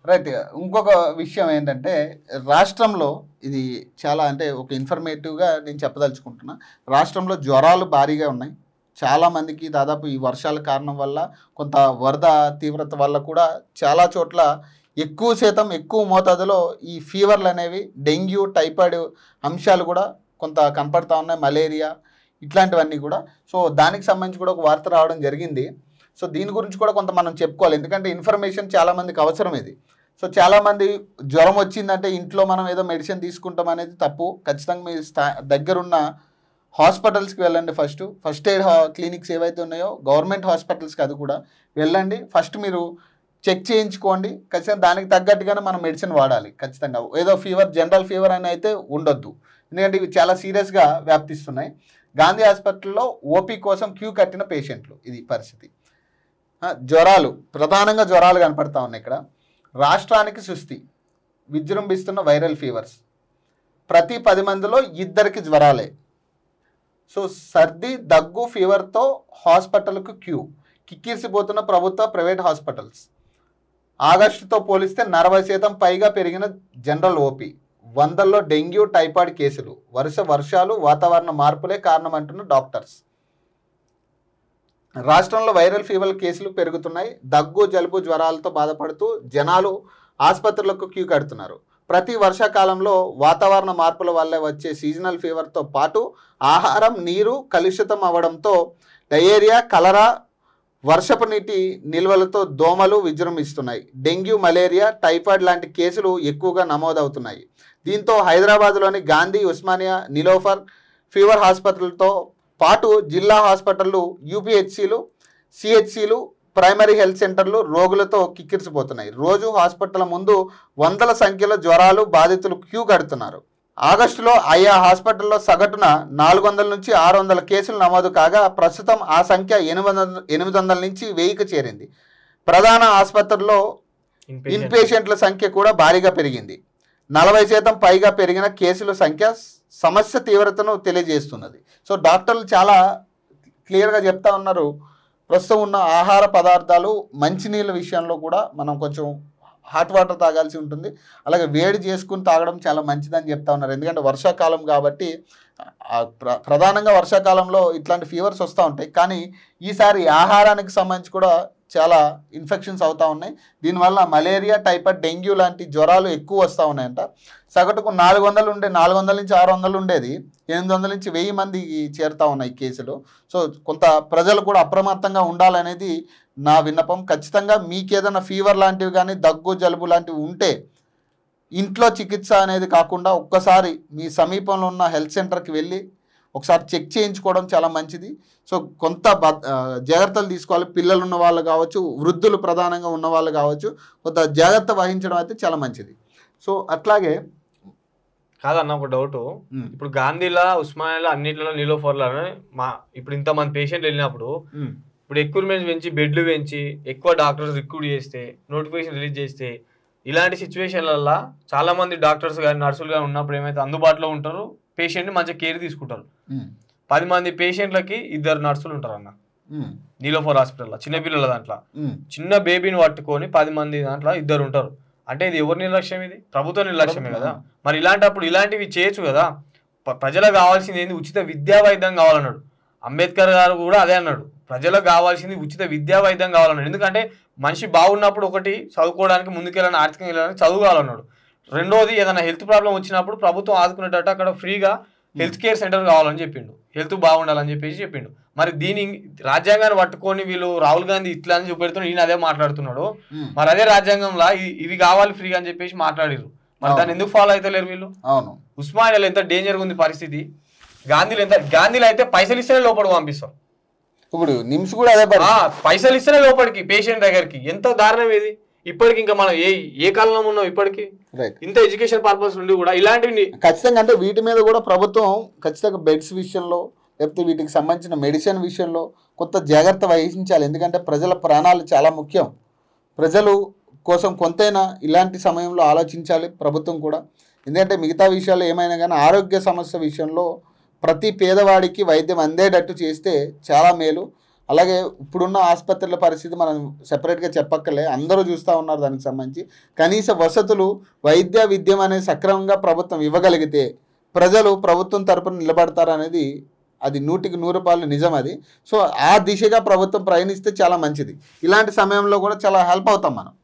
Right. ఇంకొక విషయం ఏంటంటే రాష్ట్రంలో ఇది చాలా అంటే ఒక ఇన్ఫర్మేటివ్గా నేను చెప్పదలుచుకుంటున్నా. రాష్ట్రంలో జ్వరాలు భారీగా ఉన్నాయి. చాలామందికి దాదాపు ఈ వర్షాల కారణం వల్ల కొంత వరద తీవ్రత వల్ల కూడా చాలా చోట్ల ఎక్కువ శాతం ఎక్కువ మోతాదులో ఈ ఫీవర్లు అనేవి డెంగ్యూ టైఫాయిడ్ అంశాలు కూడా కొంత కనపడతా ఉన్నాయి. మలేరియా ఇట్లాంటివన్నీ కూడా. సో దానికి సంబంధించి కూడా ఒక వార్త రావడం జరిగింది. సో దీని గురించి కూడా కొంత మనం చెప్పుకోవాలి. ఎందుకంటే ఇన్ఫర్మేషన్ చాలామందికి అవసరం ఇది. సో చాలామంది జ్వరం వచ్చిందంటే ఇంట్లో మనం ఏదో మెడిసిన్ తీసుకుంటాం అనేది తప్పు. ఖచ్చితంగా మీ దగ్గరున్న హాస్పిటల్స్కి వెళ్ళండి. ఫస్ట్ ఎయిడ్ క్లినిక్స్ ఏవైతే ఉన్నాయో గవర్నమెంట్ హాస్పిటల్స్కి అది కూడా వెళ్ళండి. ఫస్ట్ మీరు చెక్ చేయించుకోండి. ఖచ్చితంగా దానికి తగ్గట్టుగానే మనం మెడిసిన్ వాడాలి. ఖచ్చితంగా ఏదో ఫీవర్ జనరల్ ఫీవర్ అని అయితే ఉండొద్దు. ఎందుకంటే ఇవి చాలా సీరియస్గా వ్యాప్తిస్తున్నాయి. గాంధీ హాస్పిటల్లో ఓపీ కోసం క్యూ కట్టిన పేషెంట్లు, ఇది పరిస్థితి. జ్వరాలు, ప్రధానంగా జ్వరాలు కనపడతా ఉన్నాయి ఇక్కడ. రాష్ట్రానికి సుస్థి, విజృంభిస్తున్న వైరల్ ఫీవర్స్. ప్రతి 10 మందిలో 2కి జ్వరాలే. సో సర్ది దగ్గు ఫీవర్తో హాస్పిటల్కు క్యూ, కిక్కిరిసిపోతున్న ప్రభుత్వ ప్రైవేట్ హాస్పిటల్స్. ఆగస్టుతో పోలిస్తే 40% పైగా పెరిగిన జనరల్ ఓపీ. 100లో డెంగ్యూ టైఫాయిడ్ కేసులు. వర్షాలు వాతావరణ మార్పులే కారణమంటున్న డాక్టర్స్. రాష్ట్రంలో వైరల్ ఫీవర్ కేసులు పెరుగుతున్నాయి. దగ్గు జలుబు జ్వరాలతో బాధపడుతూ జనాలు ఆసుపత్రులకు క్యూ కడుతున్నారు. ప్రతి వర్షాకాలంలో వాతావరణ మార్పుల వల్ల వచ్చే సీజనల్ ఫీవర్తో పాటు ఆహారం నీరు కలుషితం అవ్వడంతో డయేరియా కలరా వర్షపు నీటి నిల్వలతో దోమలు విజృంభిస్తున్నాయి. డెంగ్యూ మలేరియా టైఫాయిడ్ లాంటి కేసులు ఎక్కువగా నమోదవుతున్నాయి. దీంతో హైదరాబాద్లోని గాంధీ ఉస్మానియా నిలోఫర్ ఫీవర్ హాస్పిటల్తో పాటు జిల్లా హాస్పిటళ్ళు యూపీహెచ్సీలు సిహెచ్సీలు ప్రైమరీ హెల్త్ సెంటర్లు రోగులతో కిక్కిరిసిపోతున్నాయి. రోజు హాస్పిటల్ ముందు 100ల సంఖ్యలో జ్వరాలు బాధితులు క్యూ కడుతున్నారు. ఆగస్టులో ఆయా హాస్పిటల్లో సగటున 400 నుంచి 600 కేసులు నమోదు కాగా ప్రస్తుతం ఆ సంఖ్య 800 నుంచి 1000కి చేరింది. ప్రధాన ఆసుపత్రుల్లో ఇన్పేషెంట్ల సంఖ్య కూడా భారీగా పెరిగింది. 40% పైగా పెరిగిన కేసుల సంఖ్య సమస్య తీవ్రతను తెలియజేస్తున్నది. సో డాక్టర్లు చాలా క్లియర్గా చెప్తా ఉన్నారు. ప్రస్తుతం ఉన్న ఆహార పదార్థాలు మంచినీళ్ళ విషయంలో కూడా మనం కొంచెం హాట్ వాటర్ తాగాల్సి ఉంటుంది. అలాగే వేడి చేసుకుని తాగడం చాలా మంచిదని చెప్తా ఉన్నారు. ఎందుకంటే వర్షాకాలం కాబట్టి ప్రధానంగా వర్షాకాలంలో ఇట్లాంటి ఫీవర్స్ వస్తూ ఉంటాయి. కానీ ఈసారి ఆహారానికి సంబంధించి కూడా చాలా ఇన్ఫెక్షన్స్ అవుతూ ఉన్నాయి. దీనివల్ల మలేరియా టైఫాయిడ్ డెంగ్యూ లాంటి జ్వరాలు ఎక్కువ వస్తూ ఉన్నాయంట. సగటుకు 400 నుంచి 600 ఉండేది 800 నుంచి 1000 మందికి చేరుతూ ఉన్నాయి కేసులు. సో కొంత ప్రజలు కూడా అప్రమత్తంగా ఉండాలనేది నా విన్నపం. ఖచ్చితంగా మీకు ఏదైనా ఫీవర్ లాంటివి కానీ దగ్గు జలుబు లాంటివి ఉంటే ఇంట్లో చికిత్స అనేది కాకుండా ఒక్కసారి మీ సమీపంలో ఉన్న హెల్త్ సెంటర్కి వెళ్ళి ఒకసారి చెక్ చేయించుకోవడం చాలా మంచిది. సో కొంత జాగ్రత్తలు తీసుకోవాలి. పిల్లలు ఉన్న వాళ్ళు కావచ్చు, వృద్ధులు ప్రధానంగా ఉన్న వాళ్ళు కావచ్చు, కొంత జాగ్రత్త వహించడం అయితే చాలా మంచిది. సో అట్లాగే కాదన్న ఒక డౌట్, ఇప్పుడు గాంధీలా ఉస్మానియాలో అన్నింటిలో నీలోఫర్లో ఇప్పుడు ఇంతమంది పేషెంట్లు వెళ్ళినప్పుడు ఇప్పుడు ఎక్విప్మెంట్స్ పెంచి బెడ్లు పెంచి ఎక్కువ డాక్టర్స్ రిక్రూట్ చేస్తే నోటిఫికేషన్ రిలీజ్ చేస్తే ఇలాంటి సిచ్యువేషన్లలో చాలా మంది డాక్టర్స్ కానీ నర్సులు కానీ ఉన్నప్పుడు ఏమైతే అందుబాటులో ఉంటారో పేషెంట్ని మంచిగా కేర్ తీసుకుంటారు. 10 మంది పేషెంట్లకి 2 నర్సులు ఉంటారు అన్న నీలోఫర్ హాస్పిటల్లో. చిన్నపిల్లల దాంట్లో చిన్న బేబీని పట్టుకొని 10 మంది దాంట్లో 2 ఉంటారు. అంటే ఇది ఎవరి నిర్లక్ష్యం? ఇది ప్రభుత్వ నిర్లక్ష్యమే కదా. మరి ఇలాంటప్పుడు ఇలాంటివి చేయొచ్చు కదా. ప్రజలకు కావాల్సింది ఏంది? ఉచిత విద్యా వైద్యం కావాలన్నాడు అంబేద్కర్ గారు కూడా అదే అన్నాడు. ప్రజలకు కావాల్సింది ఉచిత విద్యా వైద్యం కావాలన్నాడు. ఎందుకంటే మనిషి బాగున్నప్పుడు ఒకటి చదువుకోవడానికి ముందుకెళ్ళాలని ఆర్థికంగా వెళ్ళాలని చదువు కావాలన్నాడు. రెండోది ఏదైనా హెల్త్ ప్రాబ్లం వచ్చినప్పుడు ప్రభుత్వం ఆదుకునేటట్టు అక్కడ ఫ్రీగా హెల్త్ కేర్ సెంటర్ కావాలని చెప్పిండు. హెల్త్ బాగుండాలని చెప్పేసి చెప్పిండు. మరి దీని రాజ్యాంగాన్ని పట్టుకొని వీళ్ళు రాహుల్ గాంధీ ఇట్లా అని చూపెడుతున్నాడు, ఈయన అదే మాట్లాడుతున్నాడు. మరి అదే రాజ్యాంగంలో ఇవి కావాలి ఫ్రీగా అని చెప్పేసి మాట్లాడారు. మరి దాన్ని ఎందుకు ఫాలో అయితే లేరు వీళ్ళు? అవును. ఉస్మానియాలో ఎంత డేంజర్గా ఉంది పరిస్థితి. గాంధీలో అయితే పైసలు ఇస్తేనే లోపలికి పంపిస్తాం. ఇప్పుడు నిమ్స్ కూడా అదే పైసలు ఇస్తేనే లోపలికి పేషెంట్ దగ్గరికి. ఎంత దారుణం ఇది. ఇప్పటికి ఇంకా మనం ఏ కాలంలో ఉన్నాం ఇప్పటికి? ఇంత ఎడ్యుకేషన్ పర్పస్ నుండి కూడా ఇలాంటివి ఖచ్చితంగా అంటే వీటి మీద కూడా ప్రభుత్వం ఖచ్చితంగా బెడ్స్ విషయంలో లేకపోతే వీటికి సంబంధించిన మెడిసిన్ విషయంలో కొంత జాగ్రత్త వహించాలి. ఎందుకంటే ప్రజల ప్రాణాలు చాలా ముఖ్యం. ప్రజలు కోసం కొంతైనా ఇలాంటి సమయంలో ఆలోచించాలి ప్రభుత్వం కూడా. ఎందుకంటే మిగతా విషయాలు ఏమైనా కానీ ఆరోగ్య సమస్య విషయంలో ప్రతి పేదవాడికి వైద్యం అందేటట్టు చేస్తే చాలా మేలు. అలాగే ఇప్పుడున్న ఆసుపత్రుల పరిస్థితి మనం సెపరేట్గా చెప్పక్కలే, అందరూ చూస్తూ ఉన్నారు దానికి సంబంధించి. కనీస వసతులు, విద్యం అనేది సక్రమంగా ప్రభుత్వం ఇవ్వగలిగితే ప్రజలు ప్రభుత్వం తరపున నిలబడతారనేది అది 100కి 100 నిజం అది. సో ఆ దిశగా ప్రభుత్వం ప్రయాణిస్తే చాలా మంచిది. ఇలాంటి సమయంలో కూడా చాలా హెల్ప్ అవుతాం మనం.